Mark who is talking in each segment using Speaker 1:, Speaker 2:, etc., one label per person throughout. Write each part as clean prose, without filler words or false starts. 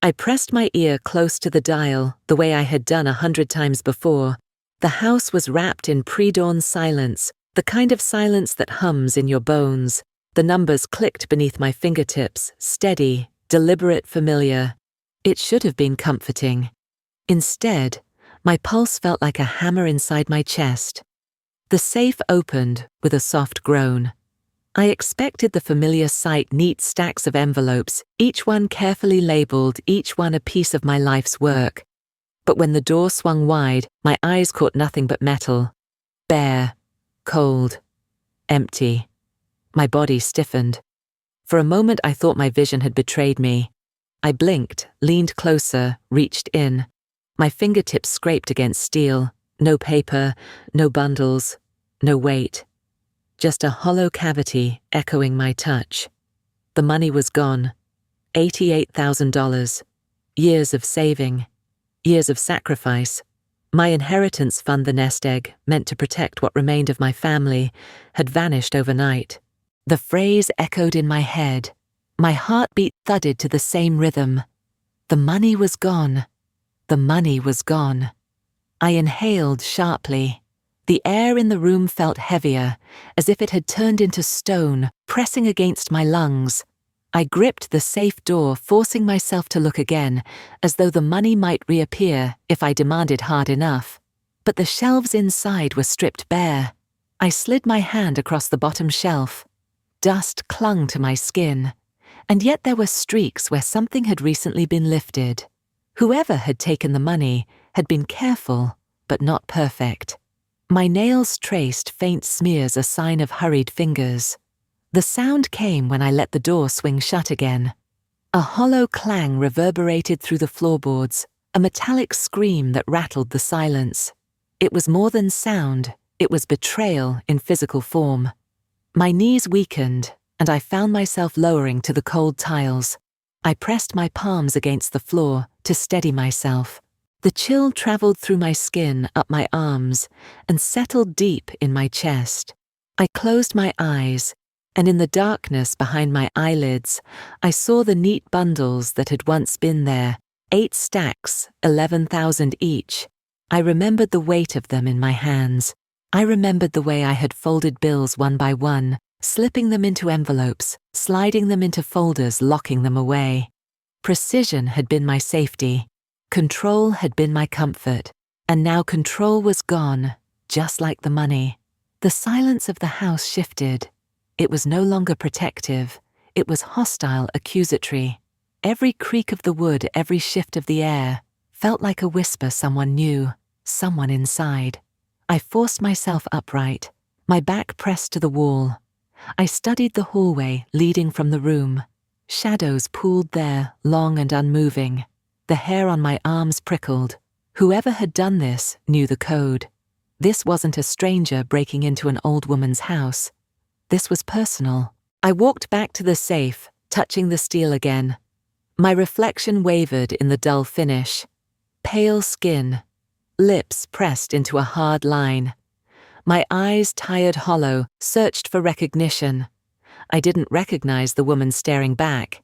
Speaker 1: I pressed my ear close to the dial, the way I had done 100 times before. The house was wrapped in pre-dawn silence, the kind of silence that hums in your bones. The numbers clicked beneath my fingertips, steady, deliberate, familiar. It should have been comforting. Instead, my pulse felt like a hammer inside my chest. The safe opened with a soft groan. I expected the familiar sight: neat stacks of envelopes, each one carefully labeled, each one a piece of my life's work. But when the door swung wide, my eyes caught nothing but metal. Bare, cold, empty. My body stiffened. For a moment I thought my vision had betrayed me. I blinked, leaned closer, reached in. My fingertips scraped against steel. No paper, no bundles, no weight. Just a hollow cavity echoing my touch. The money was gone. $88,000. Years of saving. Years of sacrifice. My inheritance fund, the nest egg, meant to protect what remained of my family, had vanished overnight. The phrase echoed in my head. My heartbeat thudded to the same rhythm. The money was gone. The money was gone. I inhaled sharply. The air in the room felt heavier, as if it had turned into stone, pressing against my lungs. I gripped the safe door, forcing myself to look again, as though the money might reappear if I demanded hard enough. But the shelves inside were stripped bare. I slid my hand across the bottom shelf. Dust clung to my skin, and yet there were streaks where something had recently been lifted. Whoever had taken the money had been careful, but not perfect. My nails traced faint smears, a sign of hurried fingers. The sound came when I let the door swing shut again. A hollow clang reverberated through the floorboards, a metallic scream that rattled the silence. It was more than sound, it was betrayal in physical form. My knees weakened, and I found myself lowering to the cold tiles. I pressed my palms against the floor to steady myself. The chill traveled through my skin, up my arms, and settled deep in my chest. I closed my eyes, and in the darkness behind my eyelids, I saw the neat bundles that had once been there, 8 stacks, 11,000 each. I remembered the weight of them in my hands. I remembered the way I had folded bills one by one, slipping them into envelopes, sliding them into folders, locking them away. Precision had been my safety. Control had been my comfort, and now control was gone, just like the money. The silence of the house shifted. It was no longer protective. It was hostile, accusatory. Every creak of the wood, every shift of the air, felt like a whisper someone knew, someone inside. I forced myself upright, my back pressed to the wall. I studied the hallway leading from the room. Shadows pooled there, long and unmoving. The hair on my arms prickled. Whoever had done this knew the code. This wasn't a stranger breaking into an old woman's house. This was personal. I walked back to the safe, touching the steel again. My reflection wavered in the dull finish. Pale skin, lips pressed into a hard line. My eyes, tired hollow, searched for recognition. I didn't recognize the woman staring back.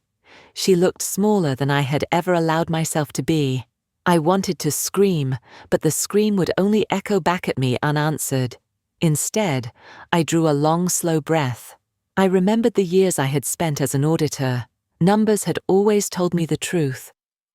Speaker 1: She looked smaller than I had ever allowed myself to be. I wanted to scream, but the scream would only echo back at me unanswered. Instead, I drew a long, slow breath. I remembered the years I had spent as an auditor. Numbers had always told me the truth,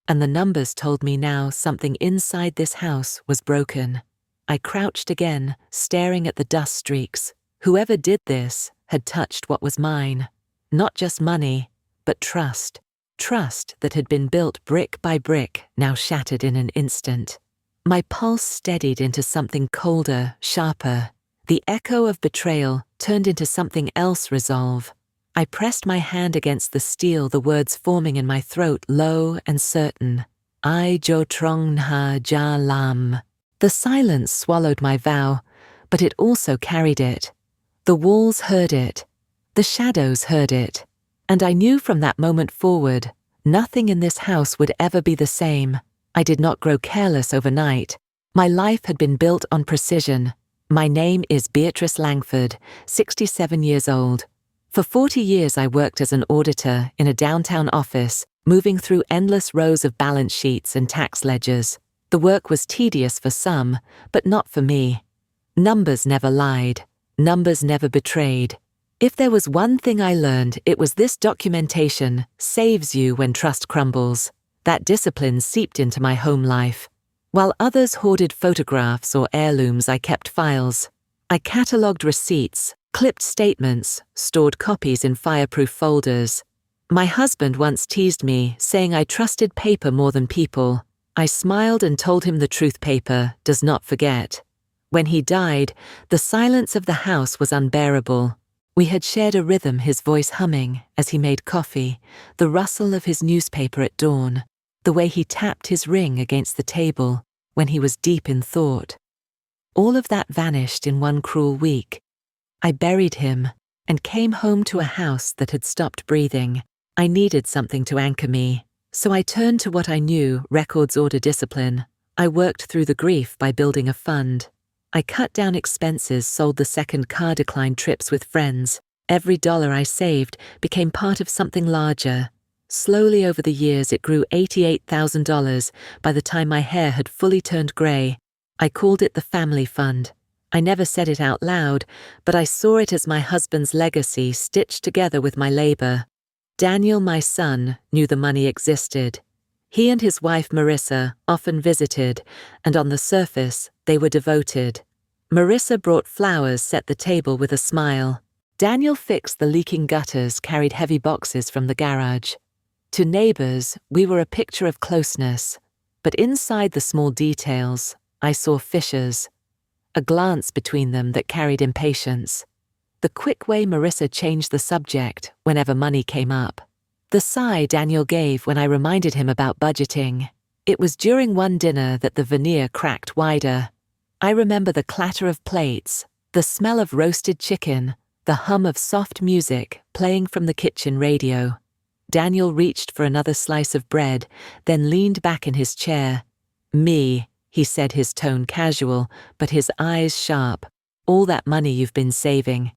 Speaker 1: and the numbers told me now something inside this house was broken. I crouched again, staring at the dust streaks. Whoever did this had touched what was mine. Not just money, but trust. Trust that had been built brick by brick, now shattered in an instant. My pulse steadied into something colder, sharper. The echo of betrayal turned into something else: resolve. I pressed my hand against the steel, the words forming in my throat, low and certain. I jo trong nha ja lam. The silence swallowed my vow, but it also carried it. The walls heard it. The shadows heard it. And I knew from that moment forward, nothing in this house would ever be the same. I did not grow careless overnight. My life had been built on precision. My name is Beatrice Langford, 67 years old. For 40 years I worked as an auditor in a downtown office, moving through endless rows of balance sheets and tax ledgers. The work was tedious for some, but not for me. Numbers never lied. Numbers never betrayed. If there was one thing I learned, it was this: documentation saves you when trust crumbles. That discipline seeped into my home life. While others hoarded photographs or heirlooms, I kept files. I catalogued receipts, clipped statements, stored copies in fireproof folders. My husband once teased me, saying I trusted paper more than people. I smiled and told him the truth: paper does not forget. When he died, the silence of the house was unbearable. We had shared a rhythm, his voice humming as he made coffee, the rustle of his newspaper at dawn, the way he tapped his ring against the table when he was deep in thought. All of that vanished in one cruel week. I buried him and came home to a house that had stopped breathing. I needed something to anchor me, so I turned to what I knew: records, order, discipline. I worked through the grief by building a fund. I cut down expenses, sold the second car, declined trips with friends. Every dollar I saved became part of something larger. Slowly over the years it grew $88,000 by the time my hair had fully turned grey. I called it the family fund. I never said it out loud, but I saw it as my husband's legacy stitched together with my labor. Daniel, my son, knew the money existed. He and his wife Marissa often visited, and on the surface, they were devoted. Marissa brought flowers, set the table with a smile. Daniel fixed the leaking gutters, carried heavy boxes from the garage. To neighbors, we were a picture of closeness, but inside the small details, I saw fissures, a glance between them that carried impatience. The quick way Marissa changed the subject whenever money came up. The sigh Daniel gave when I reminded him about budgeting. It was during one dinner that the veneer cracked wider. I remember the clatter of plates, the smell of roasted chicken, the hum of soft music playing from the kitchen radio. Daniel reached for another slice of bread, then leaned back in his chair. "Me," he said, his tone casual, but his eyes sharp. "All that money you've been saving.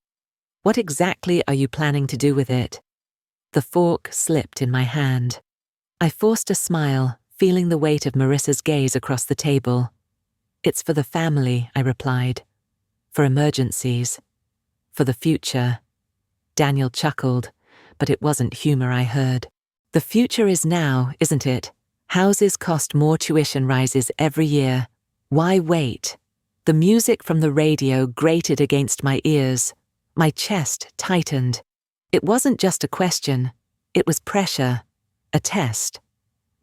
Speaker 1: What exactly are you planning to do with it?" The fork slipped in my hand. I forced a smile, feeling the weight of Marissa's gaze across the table. "It's for the family," I replied. "For emergencies. For the future." Daniel chuckled, but it wasn't humor I heard. "The future is now, isn't it? Houses cost more, tuition rises every year. Why wait?" The music from the radio grated against my ears. My chest tightened. It wasn't just a question. It was pressure. A test.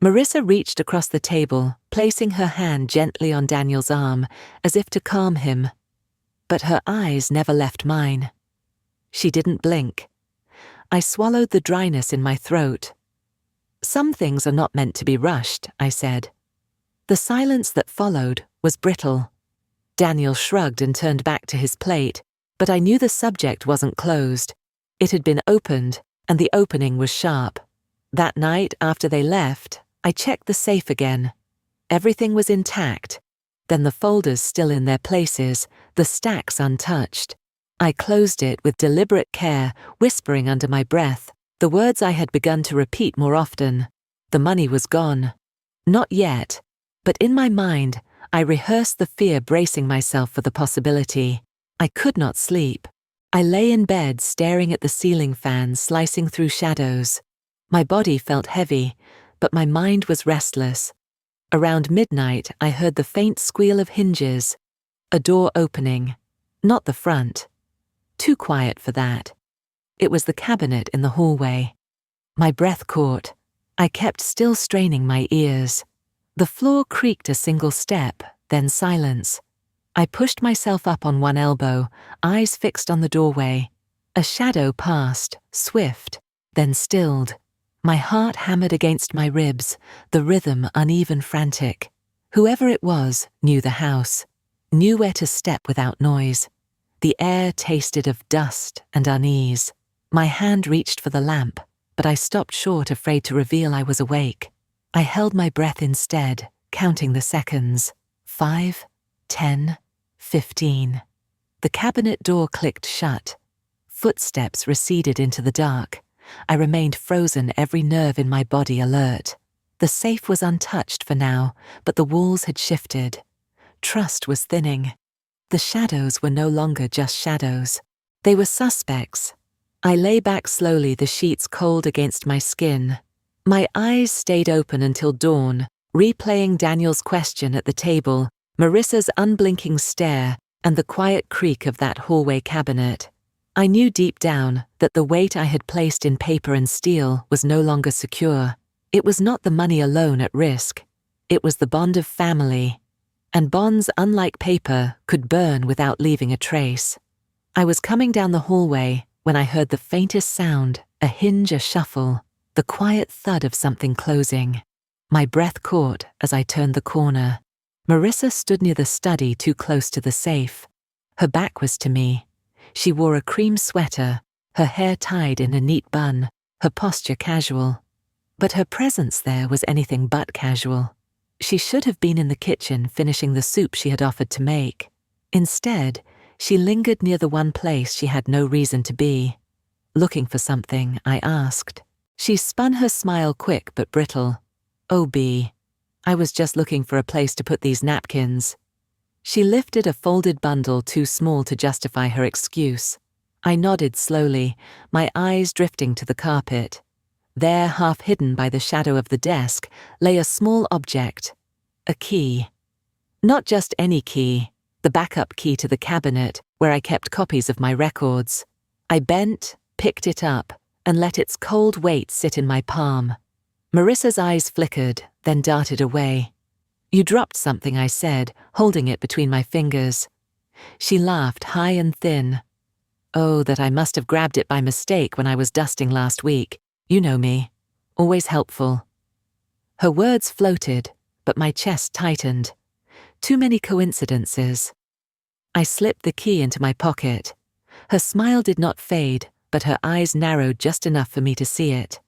Speaker 1: Marissa reached across the table, placing her hand gently on Daniel's arm, as if to calm him. But her eyes never left mine. She didn't blink. I swallowed the dryness in my throat. "Some things are not meant to be rushed," I said. The silence that followed was brittle. Daniel shrugged and turned back to his plate, but I knew the subject wasn't closed. It had been opened, and the opening was sharp. That night, after they left, I checked the safe again. Everything was intact. Then the folders still in their places, the stacks untouched. I closed it with deliberate care, whispering under my breath the words I had begun to repeat more often. The money was gone. Not yet, but in my mind, I rehearsed the fear, bracing myself for the possibility. I could not sleep. I lay in bed, staring at the ceiling fan slicing through shadows. My body felt heavy, but my mind was restless. Around midnight, I heard the faint squeal of hinges. A door opening. Not the front. Too quiet for that. It was the cabinet in the hallway. My breath caught. I kept still, straining my ears. The floor creaked a single step, then silence. I pushed myself up on one elbow, eyes fixed on the doorway. A shadow passed, swift, then stilled. My heart hammered against my ribs, the rhythm uneven, frantic. Whoever it was knew the house, knew where to step without noise. The air tasted of dust and unease. My hand reached for the lamp, but I stopped short, afraid to reveal I was awake. I held my breath instead, counting the seconds. 5, 10, 15. The cabinet door clicked shut. Footsteps receded into the dark. I remained frozen, every nerve in my body alert. The safe was untouched for now, but the walls had shifted. Trust was thinning. The shadows were no longer just shadows. They were suspects. I lay back slowly, the sheets cold against my skin. My eyes stayed open until dawn, replaying Daniel's question at the table, Marissa's unblinking stare, and the quiet creak of that hallway cabinet. I knew deep down that the weight I had placed in paper and steel was no longer secure. It was not the money alone at risk. It was the bond of family. And bonds, unlike paper, could burn without leaving a trace. I was coming down the hallway when I heard the faintest sound, a hinge, a shuffle, the quiet thud of something closing. My breath caught as I turned the corner. Marissa stood near the study, too close to the safe. Her back was to me. She wore a cream sweater, her hair tied in a neat bun, her posture casual. But her presence there was anything but casual. She should have been in the kitchen finishing the soup she had offered to make. Instead, she lingered near the one place she had no reason to be. Looking for something, I asked. She spun her smile, quick but brittle. "Oh, Bea, I was just looking for a place to put these napkins." She lifted a folded bundle too small to justify her excuse. I nodded slowly, my eyes drifting to the carpet. There, half hidden by the shadow of the desk, lay a small object. A key. Not just any key, the backup key to the cabinet where I kept copies of my records. I bent, picked it up, and let its cold weight sit in my palm. Marissa's eyes flickered, then darted away. "You dropped something," I said, holding it between my fingers. She laughed, high and thin. "Oh, that I must have grabbed it by mistake when I was dusting last week. You know me. Always helpful." Her words floated, but my chest tightened. Too many coincidences. I slipped the key into my pocket. Her smile did not fade, but her eyes narrowed just enough for me to see it.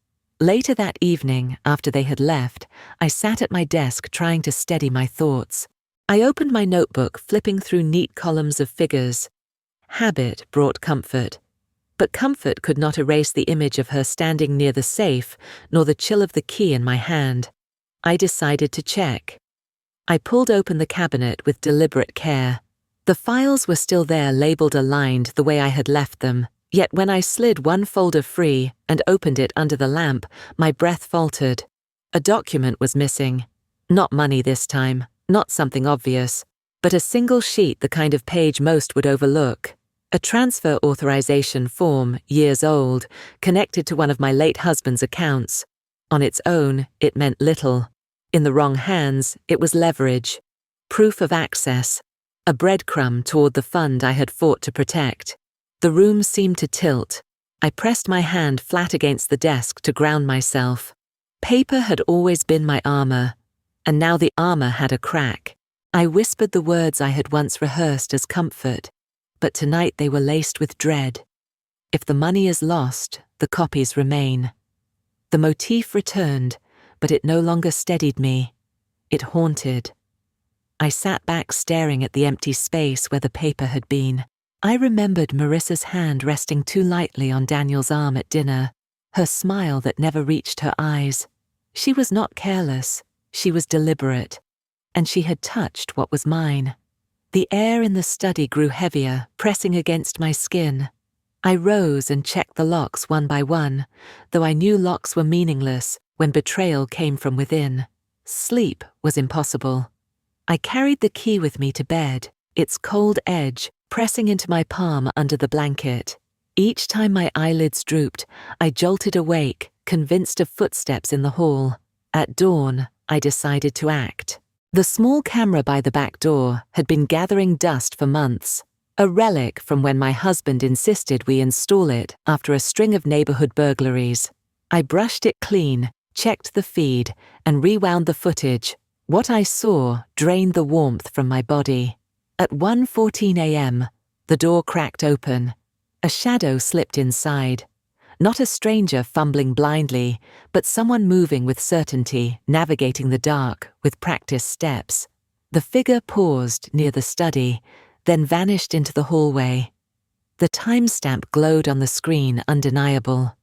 Speaker 1: Later that evening, after they had left, I sat at my desk trying to steady my thoughts. I opened my notebook, flipping through neat columns of figures. Habit brought comfort. But comfort could not erase the image of her standing near the safe, nor the chill of the key in my hand. I decided to check. I pulled open the cabinet with deliberate care. The files were still there, labeled, aligned the way I had left them. Yet when I slid one folder free and opened it under the lamp, my breath faltered. A document was missing. Not money this time, not something obvious, but a single sheet, the kind of page most would overlook. A transfer authorization form, years old, connected to one of my late husband's accounts. On its own, it meant little. In the wrong hands, it was leverage. Proof of access. A breadcrumb toward the fund I had fought to protect. The room seemed to tilt. I pressed my hand flat against the desk to ground myself. Paper had always been my armor, and now the armor had a crack. I whispered the words I had once rehearsed as comfort, but tonight they were laced with dread. If the money is lost, the copies remain. The motif returned, but it no longer steadied me. It haunted. I sat back, staring at the empty space where the paper had been. I remembered Marissa's hand resting too lightly on Daniel's arm at dinner, her smile that never reached her eyes. She was not careless, she was deliberate, and she had touched what was mine. The air in the study grew heavier, pressing against my skin. I rose and checked the locks one by one, though I knew locks were meaningless when betrayal came from within. Sleep was impossible. I carried the key with me to bed, its cold edge pressing into my palm under the blanket. Each time my eyelids drooped, I jolted awake, convinced of footsteps in the hall. At dawn, I decided to act. The small camera by the back door had been gathering dust for months, a relic from when my husband insisted we install it after a string of neighborhood burglaries. I brushed it clean, checked the feed, and rewound the footage. What I saw drained the warmth from my body. At 1:14 a.m., the door cracked open. A shadow slipped inside. Not a stranger fumbling blindly, but someone moving with certainty, navigating the dark with practiced steps. The figure paused near the study, then vanished into the hallway. The timestamp glowed on the screen, undeniable.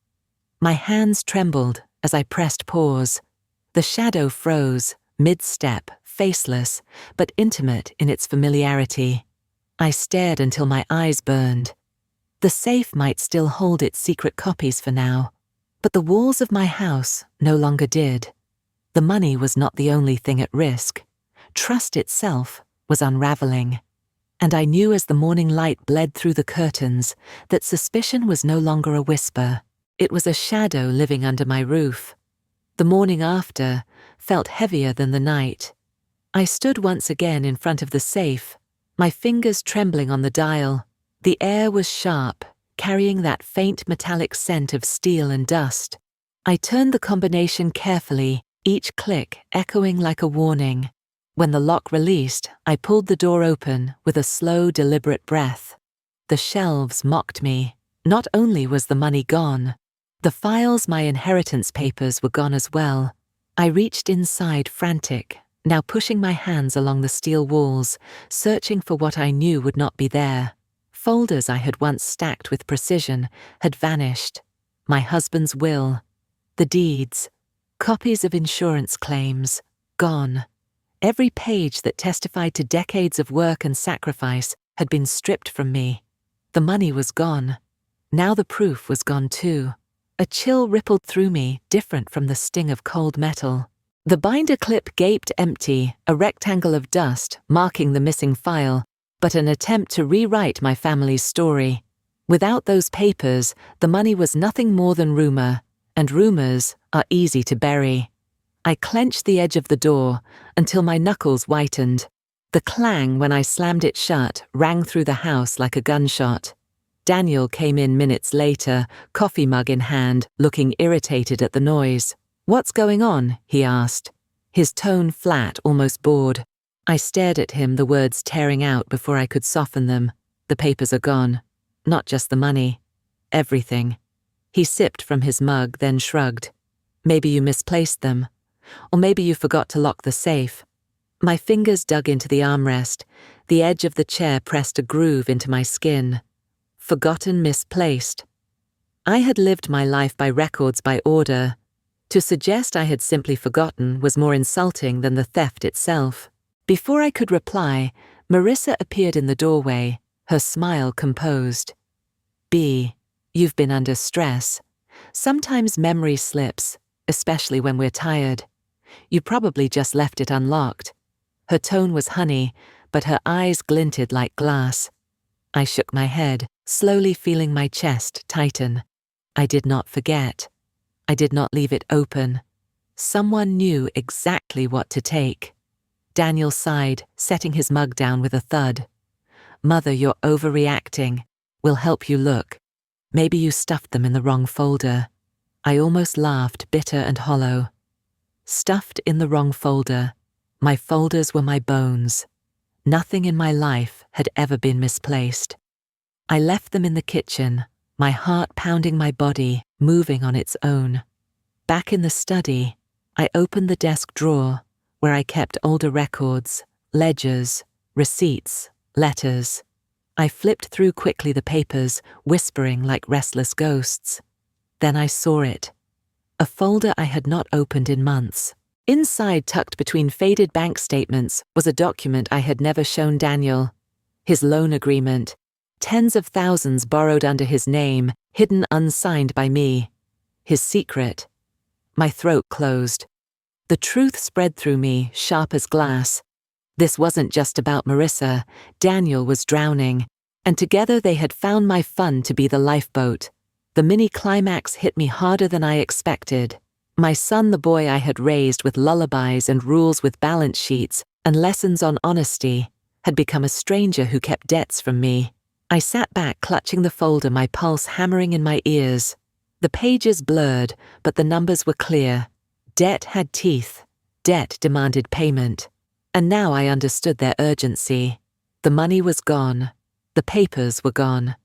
Speaker 1: My hands trembled as I pressed pause. The shadow froze, mid-step, faceless, but intimate in its familiarity. I stared until my eyes burned. The safe might still hold its secret copies for now, but the walls of my house no longer did. The money was not the only thing at risk. Trust itself was unraveling. And I knew as the morning light bled through the curtains that suspicion was no longer a whisper. It was a shadow living under my roof. The morning after felt heavier than the night. I stood once again in front of the safe, my fingers trembling on the dial. The air was sharp, carrying that faint metallic scent of steel and dust. I turned the combination carefully, each click echoing like a warning. When the lock released, I pulled the door open with a slow, deliberate breath. The shelves mocked me. Not only was the money gone, the files, my inheritance papers, were gone as well. I reached inside, frantic, now pushing my hands along the steel walls, searching for what I knew would not be there. Folders I had once stacked with precision had vanished. My husband's will, the deeds, copies of insurance claims, gone. Every page that testified to decades of work and sacrifice had been stripped from me. The money was gone. Now the proof was gone too. A chill rippled through me, different from the sting of cold metal. The binder clip gaped empty, a rectangle of dust marking the missing file, but an attempt to rewrite my family's story. Without those papers, the money was nothing more than rumor, and rumors are easy to bury. I clenched the edge of the door until my knuckles whitened. The clang when I slammed it shut rang through the house like a gunshot. Daniel came in minutes later, coffee mug in hand, looking irritated at the noise. "What's going on?" he asked. His tone flat, almost bored. I stared at him, the words tearing out before I could soften them. "The papers are gone. Not just the money. Everything." He sipped from his mug, then shrugged. "Maybe you misplaced them. Or maybe you forgot to lock the safe." My fingers dug into the armrest. The edge of the chair pressed a groove into my skin. Forgotten, misplaced. I had lived my life by records, by order. To suggest I had simply forgotten was more insulting than the theft itself. Before I could reply, Marissa appeared in the doorway, her smile composed. "B, you've been under stress. Sometimes memory slips, especially when we're tired. You probably just left it unlocked." Her tone was honey, but her eyes glinted like glass. I shook my head, slowly feeling my chest tighten. I did not forget. I did not leave it open. Someone knew exactly what to take. Daniel sighed, setting his mug down with a thud. "Mother, you're overreacting. We'll help you look. Maybe you stuffed them in the wrong folder." I almost laughed, bitter and hollow. Stuffed in the wrong folder. My folders were my bones. Nothing in my life had ever been misplaced. I left them in the kitchen, my heart pounding my body, moving on its own. Back in the study, I opened the desk drawer where I kept older records, ledgers, receipts, letters. I flipped through quickly the papers, whispering like restless ghosts. Then I saw it. A folder I had not opened in months. Inside, tucked between faded bank statements, was a document I had never shown Daniel. His loan agreement. Tens of thousands borrowed under his name, hidden unsigned by me. His secret. My throat closed. The truth spread through me, sharp as glass. This wasn't just about Marissa. Daniel was drowning, and together they had found my fund to be the lifeboat. The mini-climax hit me harder than I expected. My son, the boy I had raised with lullabies and rules with balance sheets and lessons on honesty, had become a stranger who kept debts from me. I sat back, clutching the folder, my pulse hammering in my ears. The pages blurred, but the numbers were clear. Debt had teeth. Debt demanded payment. And now I understood their urgency. The money was gone. The papers were gone.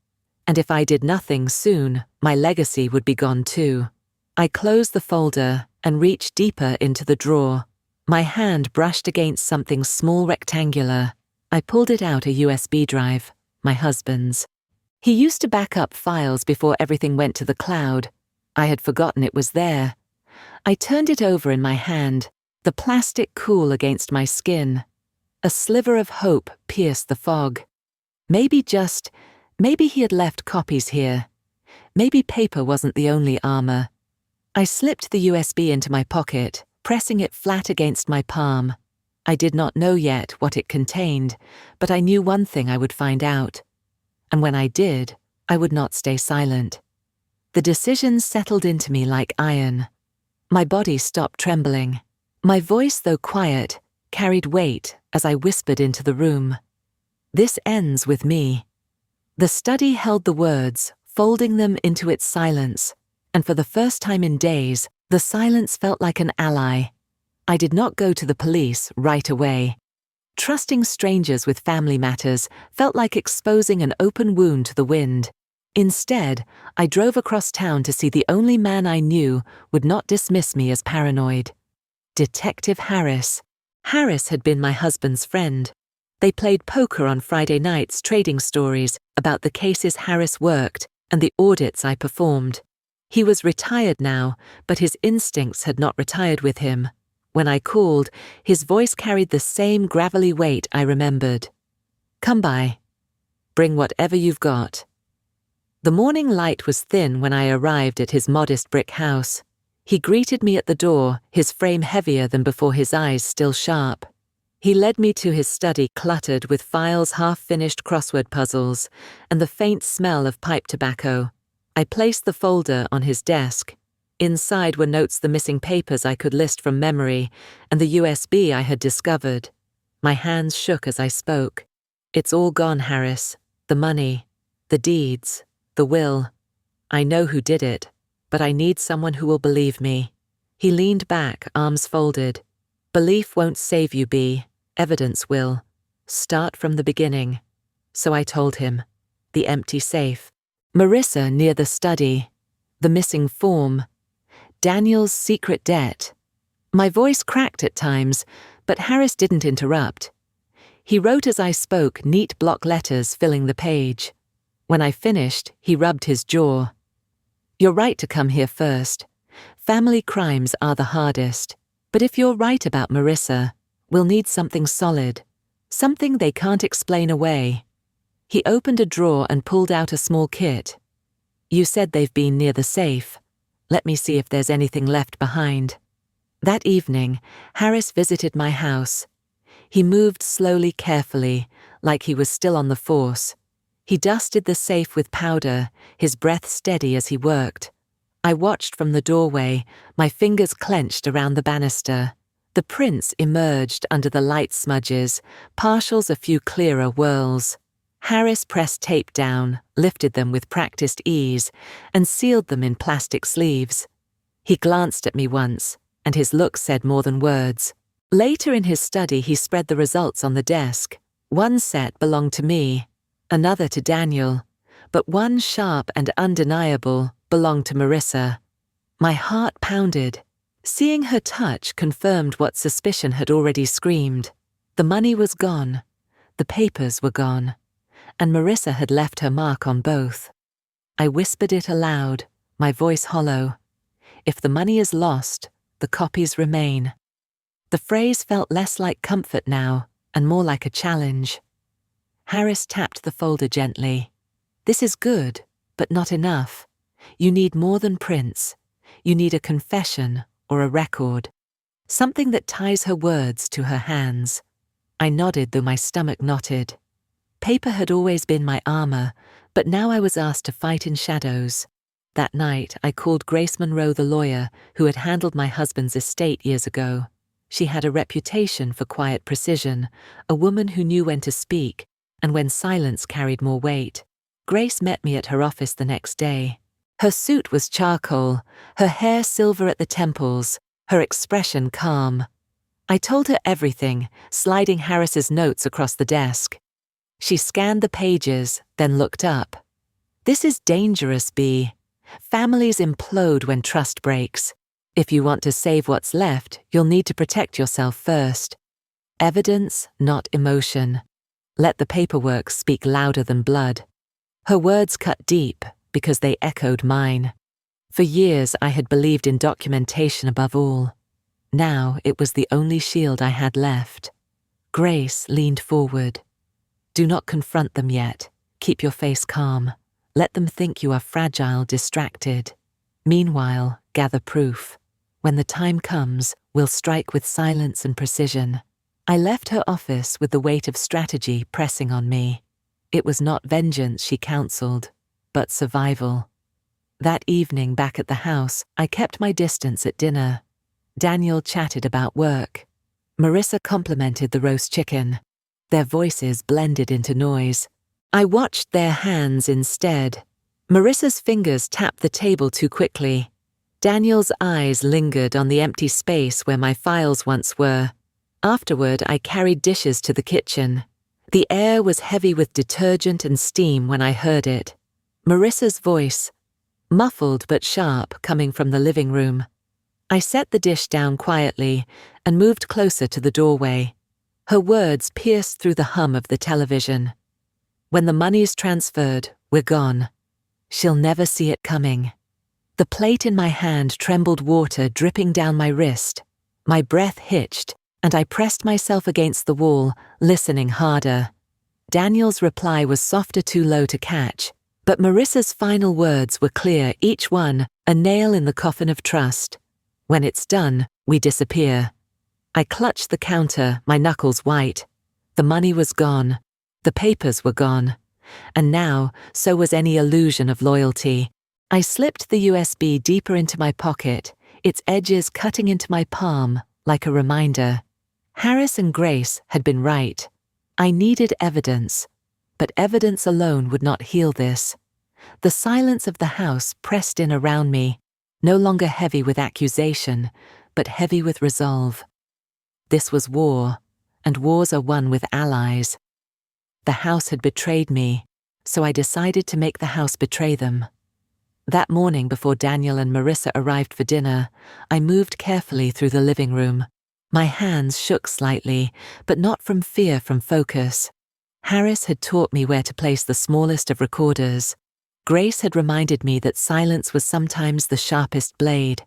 Speaker 1: And if I did nothing soon, my legacy would be gone too. I closed the folder and reached deeper into the drawer. My hand brushed against something small, rectangular. I pulled it out, a USB drive, my husband's. He used to back up files before everything went to the cloud. I had forgotten it was there. I turned it over in my hand, the plastic cool against my skin. A sliver of hope pierced the fog. Maybe he had left copies here. Maybe paper wasn't the only armor. I slipped the USB into my pocket, pressing it flat against my palm. I did not know yet what it contained, but I knew one thing I would find out. And when I did, I would not stay silent. The decision settled into me like iron. My body stopped trembling. My voice, though quiet, carried weight as I whispered into the room. This ends with me. The study held the words, folding them into its silence, and for the first time in days, the silence felt like an ally. I did not go to the police right away. Trusting strangers with family matters felt like exposing an open wound to the wind. Instead, I drove across town to see the only man I knew would not dismiss me as paranoid. Detective Harris. Harris had been my husband's friend. They played poker on Friday nights, trading stories about the cases Harris worked and the audits I performed. He was retired now, but his instincts had not retired with him. When I called, his voice carried the same gravelly weight I remembered. Come by. Bring whatever you've got. The morning light was thin when I arrived at his modest brick house. He greeted me at the door, his frame heavier than before, his eyes still sharp. He led me to his study cluttered with files, half-finished crossword puzzles, and the faint smell of pipe tobacco. I placed the folder on his desk. Inside were notes, the missing papers I could list from memory, and the USB I had discovered. My hands shook as I spoke. It's all gone, Harris. The money, the deeds, the will. I know who did it, but I need someone who will believe me. He leaned back, arms folded. Belief won't save you, B. Evidence will. Start from the beginning. So I told him. The empty safe. Marissa near the study. The missing form. Daniel's secret debt. My voice cracked at times, but Harris didn't interrupt. He wrote as I spoke, neat block letters filling the page. When I finished, he rubbed his jaw. You're right to come here first. Family crimes are the hardest. But if you're right about Marissa, we'll need something solid. Something they can't explain away. He opened a drawer and pulled out a small kit. You said they've been near the safe. Let me see if there's anything left behind. That evening, Harris visited my house. He moved slowly, carefully, like he was still on the force. He dusted the safe with powder, his breath steady as he worked. I watched from the doorway, my fingers clenched around the banister. The prints emerged under the light smudges, partials a few clearer whirls. Harris pressed tape down, lifted them with practiced ease, and sealed them in plastic sleeves. He glanced at me once, and his look said more than words. Later in his study, he spread the results on the desk. One set belonged to me, another to Daniel, but one sharp and undeniable belonged to Marissa. My heart pounded. Seeing her touch confirmed what suspicion had already screamed. The money was gone, the papers were gone, and Marissa had left her mark on both. I whispered it aloud, my voice hollow. If the money is lost, the copies remain. The phrase felt less like comfort now, and more like a challenge. Harris tapped the folder gently. This is good, but not enough. You need more than prints. You need a confession or a record. Something that ties her words to her hands. I nodded, though my stomach knotted. Paper had always been my armor, but now I was asked to fight in shadows. That night, I called Grace Monroe, the lawyer who had handled my husband's estate years ago. She had a reputation for quiet precision, a woman who knew when to speak, and when silence carried more weight. Grace met me at her office the next day. Her suit was charcoal, her hair silver at the temples, her expression calm. I told her everything, sliding Harris's notes across the desk. She scanned the pages, then looked up. This is dangerous, B. Families implode when trust breaks. If you want to save what's left, you'll need to protect yourself first. Evidence, not emotion. Let the paperwork speak louder than blood. Her words cut deep because they echoed mine. For years I had believed in documentation above all. Now it was the only shield I had left. Grace leaned forward. Do not confront them yet. Keep your face calm. Let them think you are fragile, distracted. Meanwhile, gather proof. When the time comes, we'll strike with silence and precision. I left her office with the weight of strategy pressing on me. It was not vengeance she counseled, but survival. That evening back at the house, I kept my distance at dinner. Daniel chatted about work. Marissa complimented the roast chicken. Their voices blended into noise. I watched their hands instead. Marissa's fingers tapped the table too quickly. Daniel's eyes lingered on the empty space where my files once were. Afterward, I carried dishes to the kitchen. The air was heavy with detergent and steam when I heard it. Marissa's voice, muffled but sharp, coming from the living room. I set the dish down quietly and moved closer to the doorway. Her words pierced through the hum of the television. When the money's transferred, we're gone. She'll never see it coming. The plate in my hand trembled, water dripping down my wrist. My breath hitched, and I pressed myself against the wall, listening harder. Daniel's reply was softer, too low to catch, but Marissa's final words were clear, each one a nail in the coffin of trust. When it's done, we disappear. I clutched the counter, my knuckles white. The money was gone. The papers were gone. And now, so was any illusion of loyalty. I slipped the USB deeper into my pocket, its edges cutting into my palm like a reminder. Harris and Grace had been right. I needed evidence, but evidence alone would not heal this. The silence of the house pressed in around me, no longer heavy with accusation, but heavy with resolve. This was war, and wars are won with allies. The house had betrayed me, so I decided to make the house betray them. That morning, before Daniel and Marissa arrived for dinner, I moved carefully through the living room. My hands shook slightly, but not from fear, from focus. Harris had taught me where to place the smallest of recorders. Grace had reminded me that silence was sometimes the sharpest blade.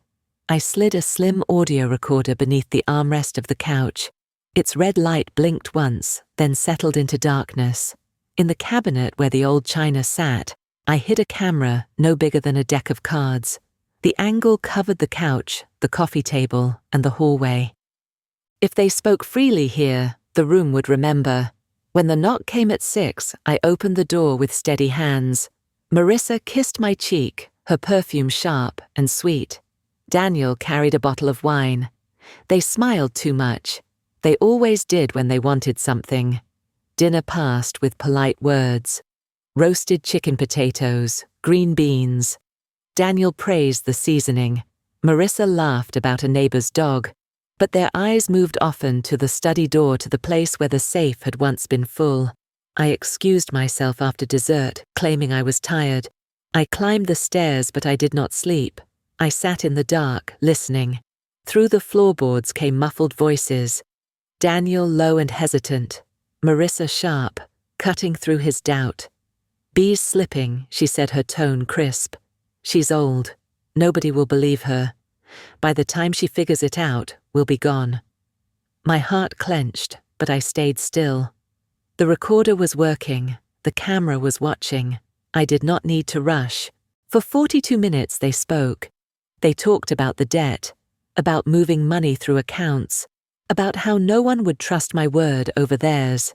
Speaker 1: I slid a slim audio recorder beneath the armrest of the couch. Its red light blinked once, then settled into darkness. In the cabinet where the old china sat, I hid a camera no bigger than a deck of cards. The angle covered the couch, the coffee table, and the hallway. If they spoke freely here, the room would remember. When the knock came at 6, I opened the door with steady hands. Marissa kissed my cheek, her perfume sharp and sweet. Daniel carried a bottle of wine. They smiled too much. They always did when they wanted something. Dinner passed with polite words. Roasted chicken potatoes, green beans. Daniel praised the seasoning. Marissa laughed about a neighbor's dog, but their eyes moved often to the study door, to the place where the safe had once been full. I excused myself after dessert, claiming I was tired. I climbed the stairs, but I did not sleep. I sat in the dark, listening. Through the floorboards came muffled voices. Daniel low and hesitant. Marissa sharp, cutting through his doubt. Bee's slipping, she said, her tone crisp. She's old. Nobody will believe her. By the time she figures it out, we'll be gone. My heart clenched, but I stayed still. The recorder was working. The camera was watching. I did not need to rush. For 42 minutes they spoke. They talked about the debt, about moving money through accounts, about how no one would trust my word over theirs.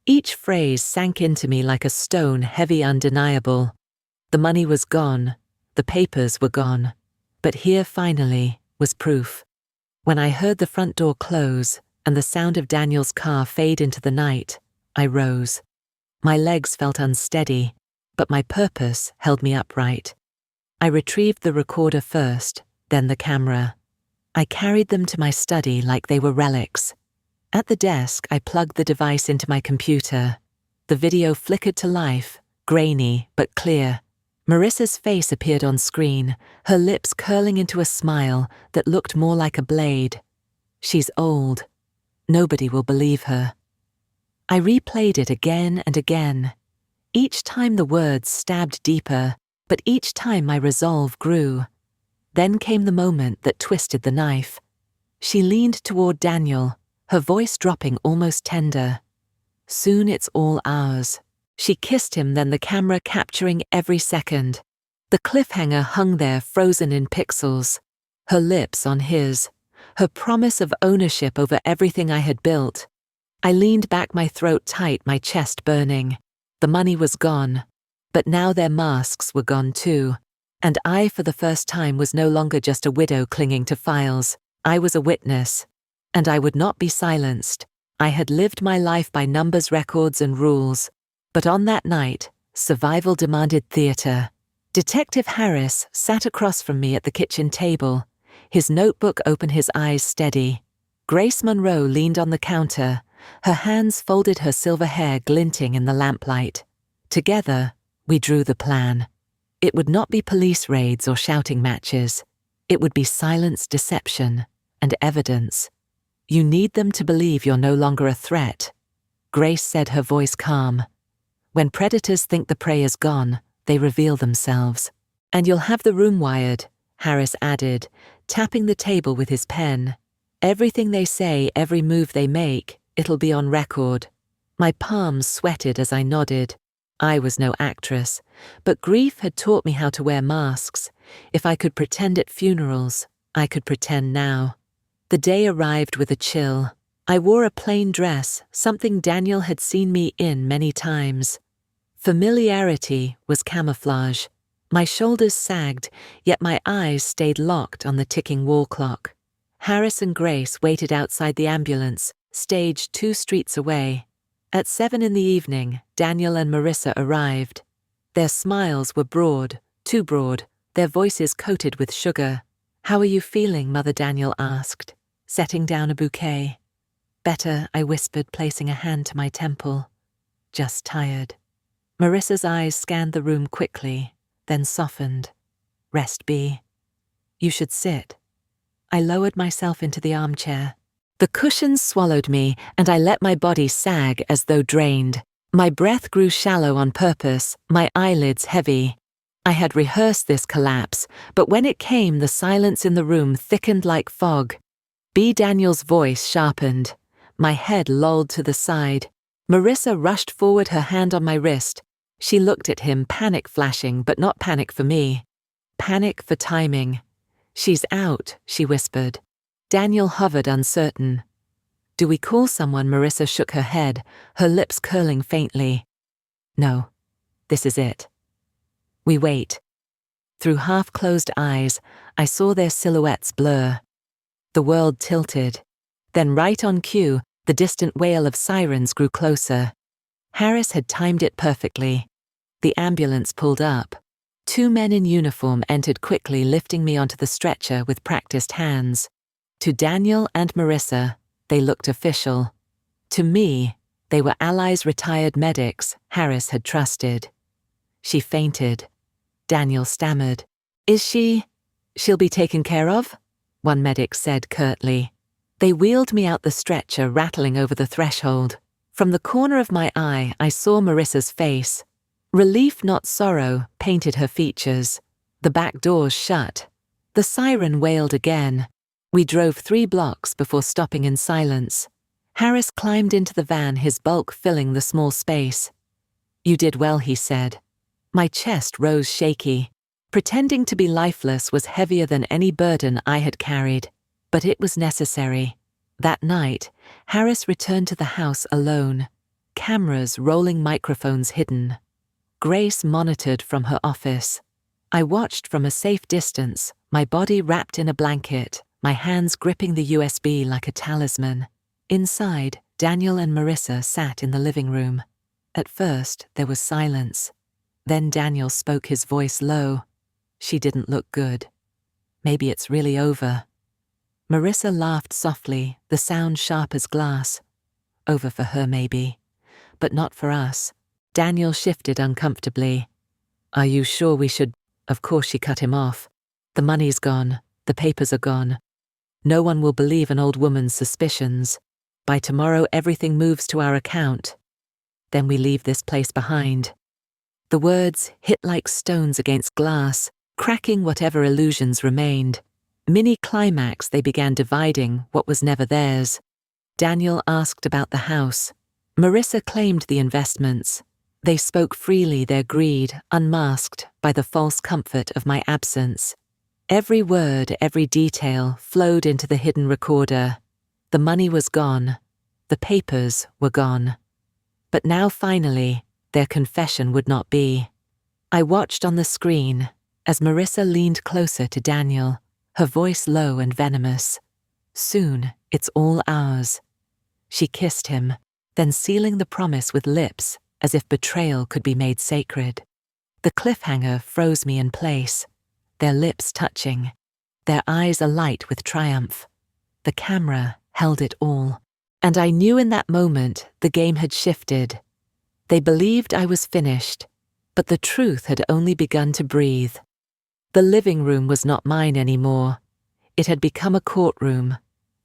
Speaker 1: Each phrase sank into me like a stone, heavy, undeniable. The money was gone. The papers were gone. But here, finally, was proof. When I heard the front door close and the sound of Daniel's car fade into the night, I rose. My legs felt unsteady, but my purpose held me upright. I retrieved the recorder first, then the camera. I carried them to my study like they were relics. At the desk, I plugged the device into my computer. The video flickered to life, grainy but clear. Marissa's face appeared on screen, her lips curling into a smile that looked more like a blade. She's old. Nobody will believe her. I replayed it again and again. Each time the words stabbed deeper, but each time my resolve grew. Then came the moment that twisted the knife. She leaned toward Daniel, her voice dropping almost tender. "Soon it's all ours." She kissed him, then the camera capturing every second. The cliffhanger hung there frozen in pixels, her lips on his, her promise of ownership over everything I had built. I leaned back, my throat tight, my chest burning. The money was gone, but now their masks were gone too. And I, for the first time, was no longer just a widow clinging to files. I was a witness, and I would not be silenced. I had lived my life by numbers, records, and rules. But on that night, survival demanded theater. Detective Harris sat across from me at the kitchen table, his notebook open, his eyes steady. Grace Monroe leaned on the counter, her hands folded, her silver hair glinting in the lamplight. Together, we drew the plan. It would not be police raids or shouting matches. It would be silence, deception, and evidence. "You need them to believe you're no longer a threat," Grace said, her voice calm. "When predators think the prey is gone, they reveal themselves. And you'll have the room wired," Harris added, tapping the table with his pen. "Everything they say, every move they make, it'll be on record." My palms sweated as I nodded. I was no actress, but grief had taught me how to wear masks. If I could pretend at funerals, I could pretend now. The day arrived with a chill. I wore a plain dress, something Daniel had seen me in many times. Familiarity was camouflage. My shoulders sagged, yet my eyes stayed locked on the ticking wall clock. Harris and Grace waited outside the ambulance, staged 2 streets away. At 7 in the evening, Daniel and Marissa arrived. Their smiles were broad, too broad, their voices coated with sugar. "How are you feeling?" Mother Daniel asked, setting down a bouquet. "Better," I whispered, placing a hand to my temple. "Just tired." Marissa's eyes scanned the room quickly, then softened. "Rest be. You should sit." I lowered myself into the armchair. The cushions swallowed me, and I let my body sag as though drained. My breath grew shallow on purpose, my eyelids heavy. I had rehearsed this collapse, but when it came, the silence in the room thickened like fog. B. Daniel's voice sharpened. My head lolled to the side. Marissa rushed forward, her hand on my wrist. She looked at him, panic flashing, but not panic for me. Panic for timing. "She's out," she whispered. Daniel hovered, uncertain. "Do we call someone?" Marissa shook her head, her lips curling faintly. "No, this is it." We wait. Through half-closed eyes, I saw their silhouettes blur. The world tilted. Then right on cue, the distant wail of sirens grew closer. Harris had timed it perfectly. The ambulance pulled up. 2 men in uniform entered quickly, lifting me onto the stretcher with practiced hands. To Daniel and Marissa, they looked official. To me, they were allies, retired medics Harris had trusted. "She fainted." Daniel stammered. She'll be taken care of?" one medic said curtly. They wheeled me out the stretcher, rattling over the threshold. From the corner of my eye, I saw Marissa's face. Relief, not sorrow, painted her features. The back doors shut. The siren wailed again. We drove 3 blocks before stopping in silence. Harris climbed into the van, his bulk filling the small space. "You did well," he said. My chest rose shaky. Pretending to be lifeless was heavier than any burden I had carried. But it was necessary. That night, Harris returned to the house alone. Cameras, rolling microphones hidden. Grace monitored from her office. I watched from a safe distance, my body wrapped in a blanket, my hands gripping the USB like a talisman. Inside, Daniel and Marissa sat in the living room. At first, there was silence. Then Daniel spoke, his voice low. "She didn't look good. Maybe it's really over." Marissa laughed softly, the sound sharp as glass. "Over for her, maybe. But not for us." Daniel shifted uncomfortably. "Are you sure we should—" Of course she cut him off. "The money's gone. The papers are gone. No one will believe an old woman's suspicions. By tomorrow everything moves to our account. Then we leave this place behind." The words hit like stones against glass. cracking whatever illusions remained. Mini-climax, they began dividing what was never theirs. Daniel asked about the house. Marissa claimed the investments. They spoke freely, their greed unmasked by the false comfort of my absence. Every word, every detail flowed into the hidden recorder. The money was gone. The papers were gone. But now finally, their confession would not be. I watched on the screen as Marissa leaned closer to Daniel, her voice low and venomous. Soon, it's all ours. She kissed him, then sealing the promise with lips as if betrayal could be made sacred. The cliffhanger froze me in place, their lips touching, their eyes alight with triumph. The camera held it all, and I knew in that moment the game had shifted. They believed I was finished, but the truth had only begun to breathe. The living room was not mine anymore. It had become a courtroom.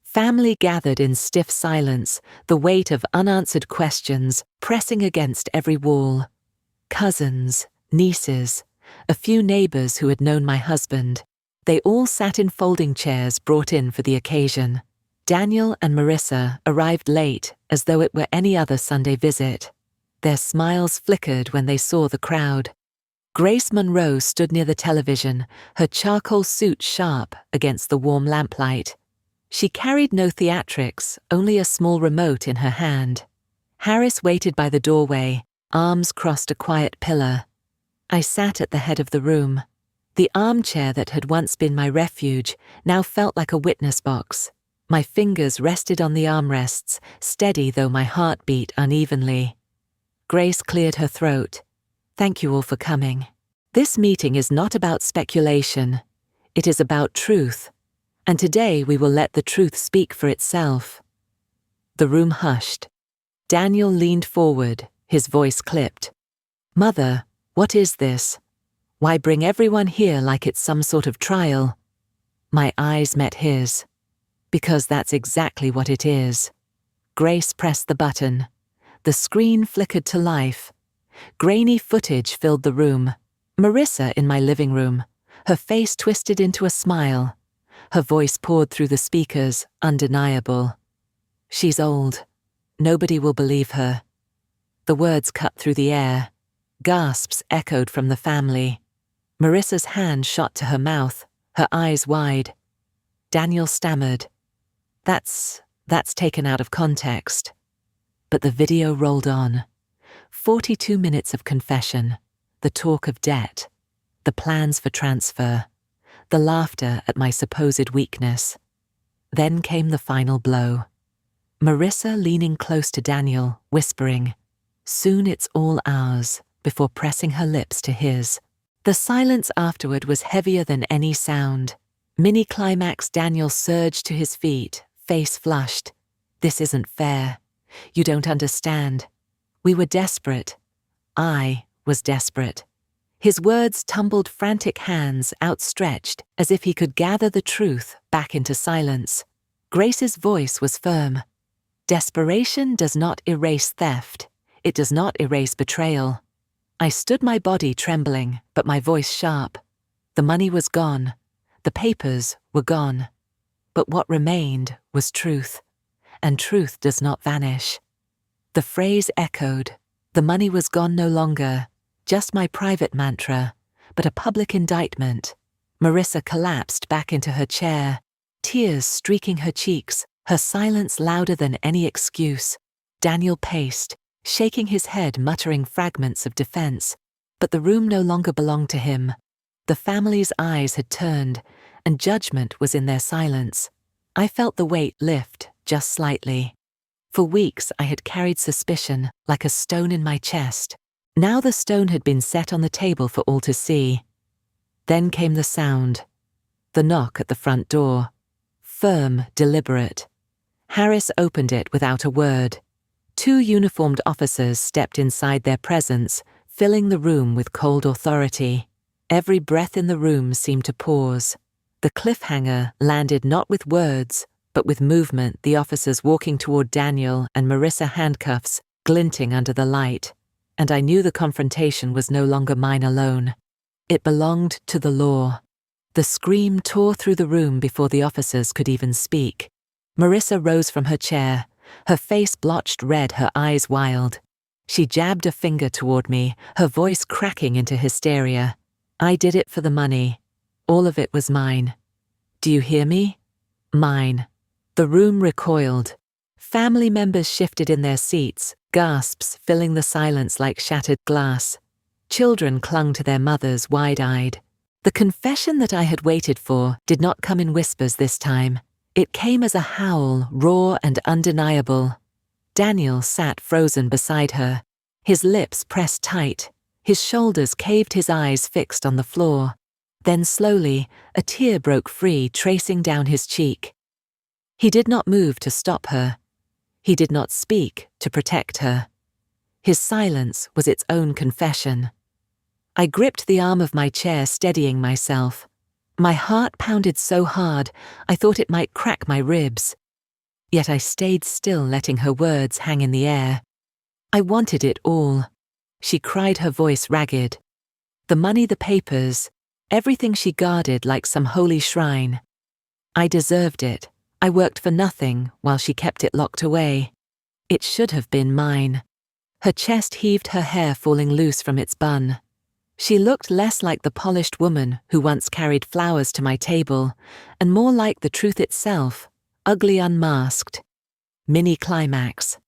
Speaker 1: Family gathered in stiff silence, the weight of unanswered questions pressing against every wall. Cousins, nieces, a few neighbors who had known my husband. They all sat in folding chairs brought in for the occasion. Daniel and Marissa arrived late as though it were any other Sunday visit. Their smiles flickered when they saw the crowd. Grace Monroe stood near the television, her charcoal suit sharp against the warm lamplight. She carried no theatrics, only a small remote in her hand. Harris waited by the doorway, arms crossed a quiet pillar. I sat at the head of the room. The armchair that had once been my refuge now felt like a witness box. My fingers rested on the armrests, steady though my heart beat unevenly. Grace cleared her throat. Thank you all for coming. This meeting is not about speculation. It is about truth. And today we will let the truth speak for itself. The room hushed. Daniel leaned forward, his voice clipped. Mother, what is this? Why bring everyone here like it's some sort of trial? My eyes met his. Because that's exactly what it is. Grace pressed the button. The screen flickered to life. Grainy footage filled the room. Marissa in my living room, her face twisted into a smile. Her voice poured through the speakers, undeniable. She's old. Nobody will believe her. The words cut through the air. Gasps echoed from the family. Marissa's hand shot to her mouth, her eyes wide. Daniel stammered. That's taken out of context. But the video rolled on. 42 minutes of confession, the talk of debt, the plans for transfer, the laughter at my supposed weakness. Then came the final blow. Marissa leaning close to Daniel, whispering, "Soon it's all ours," before pressing her lips to his. The silence afterward was heavier than any sound. Mini-climax, Daniel surged to his feet, face flushed. "This isn't fair. You don't understand. We were desperate. I was desperate." His words tumbled frantic hands outstretched as if he could gather the truth back into silence. Grace's voice was firm. Desperation does not erase theft. It does not erase betrayal. I stood, my body trembling, but my voice sharp. The money was gone. The papers were gone. But what remained was truth. And truth does not vanish. The phrase echoed. The money was gone no longer. Just my private mantra, but a public indictment. Marissa collapsed back into her chair, tears streaking her cheeks, her silence louder than any excuse. Daniel paced, shaking his head, muttering fragments of defense. But the room no longer belonged to him. The family's eyes had turned, and judgment was in their silence. I felt the weight lift, just slightly. For weeks I had carried suspicion like a stone in my chest. Now the stone had been set on the table for all to see. Then came the sound. The knock at the front door. Firm, deliberate. Harris opened it without a word. 2 uniformed officers stepped inside, their presence filling the room with cold authority. Every breath in the room seemed to pause. The cliffhanger landed not with words, but with movement, the officers walking toward Daniel and Marissa, handcuffs glinting under the light. And I knew the confrontation was no longer mine alone. It belonged to the law. The scream tore through the room before the officers could even speak. Marissa rose from her chair, her face blotched red, her eyes wild. She jabbed a finger toward me, her voice cracking into hysteria. I did it for the money. All of it was mine. Do you hear me? Mine. The room recoiled. Family members shifted in their seats, gasps filling the silence like shattered glass. Children clung to their mothers, wide-eyed. The confession that I had waited for did not come in whispers this time. It came as a howl, raw and undeniable. Daniel sat frozen beside her, his lips pressed tight, his shoulders caved, his eyes fixed on the floor. Then slowly, a tear broke free, tracing down his cheek. He did not move to stop her. He did not speak to protect her. His silence was its own confession. I gripped the arm of my chair, steadying myself. My heart pounded so hard, I thought it might crack my ribs. Yet I stayed still, letting her words hang in the air. I wanted it all. She cried, her voice ragged. The money, the papers, everything she guarded like some holy shrine. I deserved it. I worked for nothing while she kept it locked away. It should have been mine. Her chest heaved, her hair falling loose from its bun. She looked less like the polished woman who once carried flowers to my table, and more like the truth itself, ugly unmasked. Mini climax.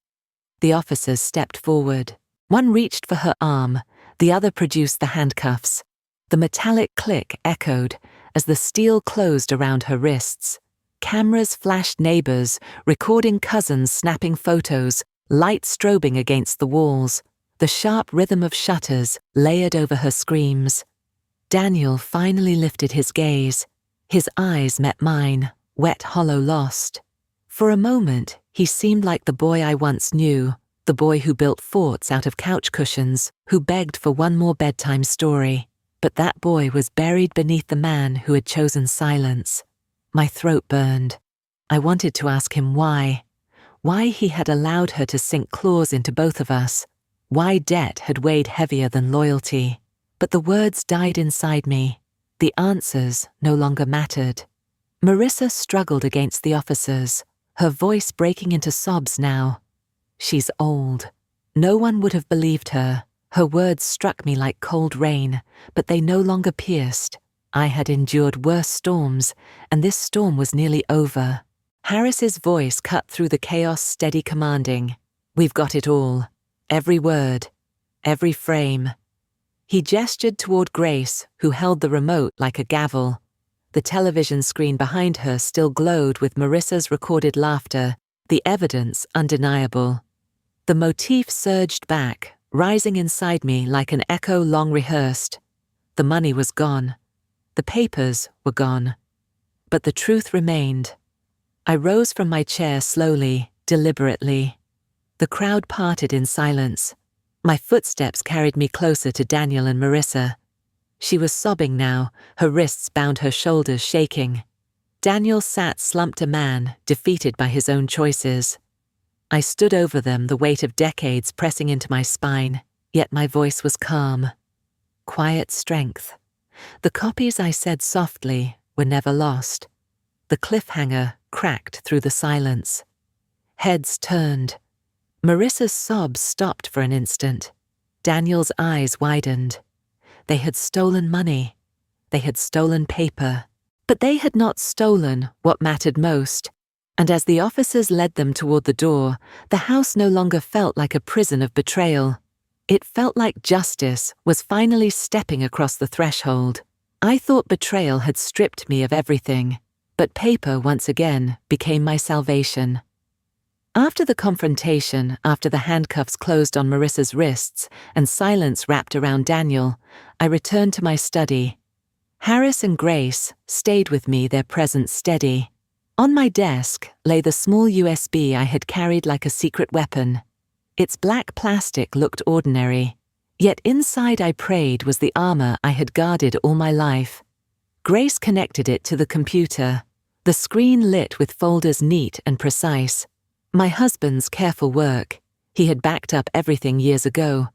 Speaker 1: The officers stepped forward. One reached for her arm, the other produced the handcuffs. The metallic click echoed as the steel closed around her wrists. Cameras flashed, neighbors, recording cousins, snapping photos, light strobing against the walls, the sharp rhythm of shutters layered over her screams. Daniel finally lifted his gaze. His eyes met mine, wet, hollow, lost. For a moment, he seemed like the boy I once knew, the boy who built forts out of couch cushions, who begged for one more bedtime story. But that boy was buried beneath the man who had chosen silence. My throat burned. I wanted to ask him why he had allowed her to sink claws into both of us, why debt had weighed heavier than loyalty. But the words died inside me. The answers no longer mattered. Marissa struggled against the officers, her voice breaking into sobs now. She's old. No one would have believed her. Her words struck me like cold rain, but they no longer pierced. I had endured worse storms, and this storm was nearly over. Harris's voice cut through the chaos, steady, commanding. We've got it all. Every word. Every frame. He gestured toward Grace, who held the remote like a gavel. The television screen behind her still glowed with Marissa's recorded laughter, the evidence undeniable. The motif surged back, rising inside me like an echo long rehearsed. The money was gone. The papers were gone. But the truth remained. I rose from my chair slowly, deliberately. The crowd parted in silence. My footsteps carried me closer to Daniel and Marissa. She was sobbing now, her wrists bound, her shoulders shaking. Daniel sat slumped, a man, defeated by his own choices. I stood over them, the weight of decades pressing into my spine, yet my voice was calm. Quiet strength. The copies I said softly were never lost. The cliffhanger cracked through the silence. Heads turned. Marissa's sobs stopped for an instant. Daniel's eyes widened. They had stolen money. They had stolen paper. But they had not stolen what mattered most. And as the officers led them toward the door, the house no longer felt like a prison of betrayal. It felt like justice was finally stepping across the threshold. I thought betrayal had stripped me of everything, but paper once again became my salvation. After the confrontation, after the handcuffs closed on Marissa's wrists and silence wrapped around Daniel, I returned to my study. Harris and Grace stayed with me, their presence steady. On my desk lay the small USB I had carried like a secret weapon. Its black plastic looked ordinary, yet inside, I prayed, was the armor I had guarded all my life. Grace connected it to the computer, the screen lit with folders neat and precise. My husband's careful work. He had backed up everything years ago.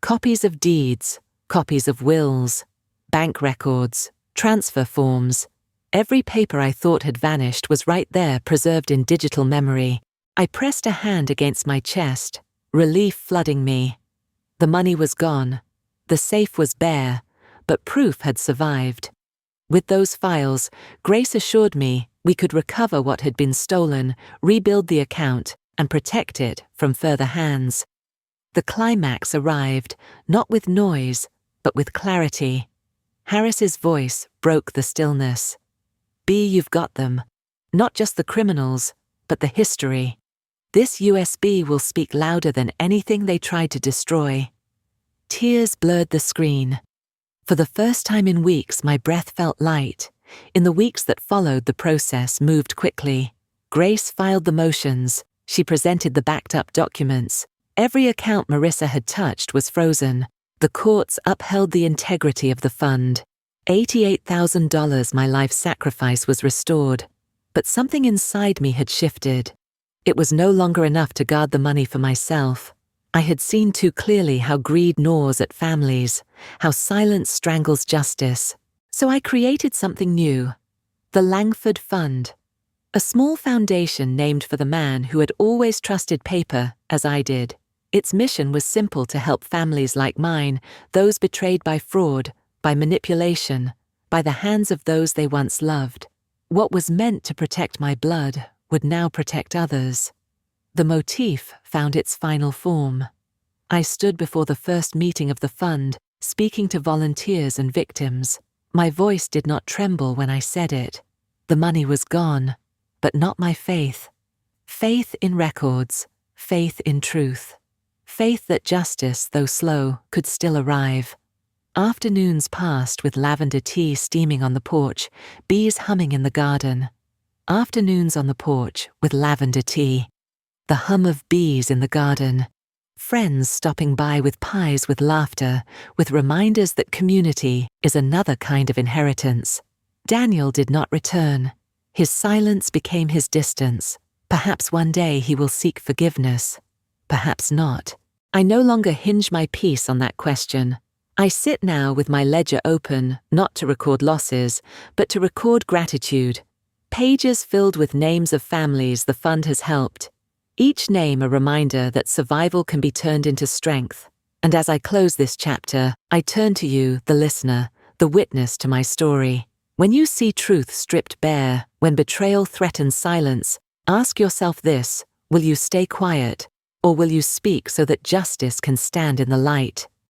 Speaker 1: Copies of deeds, copies of wills. bank records, transfer forms. Every paper I thought had vanished was right there, preserved in digital memory. I pressed a hand against my chest, relief flooding me. The money was gone. The safe was bare, but proof had survived. With those files, Grace assured me we could recover what had been stolen, rebuild the account, and protect it from further hands. The climax arrived, not with noise, but with clarity. Harris's voice broke the stillness. "B, you've got them. Not just the criminals, but the history. This USB will speak louder than anything they tried to destroy." Tears blurred the screen. For the first time in weeks, my breath felt light. In the weeks that followed, the process moved quickly. Grace filed the motions. She presented the backed-up documents. Every account Marissa had touched was frozen. The courts upheld the integrity of the fund. $88,000, my life sacrifice, was restored. But something inside me had shifted. It was no longer enough to guard the money for myself. I had seen too clearly how greed gnaws at families, how silence strangles justice. So I created something new, the Langford Fund, a small foundation named for the man who had always trusted paper, as I did. Its mission was simple: to help families like mine, those betrayed by fraud, by manipulation, by the hands of those they once loved. What was meant to protect my blood would now protect others. The motif found its final form. I stood before the first meeting of the fund, speaking to volunteers and victims. My voice did not tremble when I said it. The money was gone, but not my faith. Faith in records, faith in truth. Faith that justice, though slow, could still arrive. Afternoons passed with lavender tea steaming on the porch, bees humming in the garden. Afternoons on the porch with lavender tea. The hum of bees in the garden. Friends stopping by with pies, with laughter, with reminders that community is another kind of inheritance. Daniel did not return. His silence became his distance. Perhaps one day he will seek forgiveness. Perhaps not. I no longer hinge my peace on that question. I sit now with my ledger open, not to record losses, but to record gratitude. Pages filled with names of families the fund has helped. Each name a reminder that survival can be turned into strength. And as I close this chapter, I turn to you, the listener, the witness to my story. When you see truth stripped bare, when betrayal threatens silence, ask yourself this: will you stay quiet, or will you speak so that justice can stand in the light?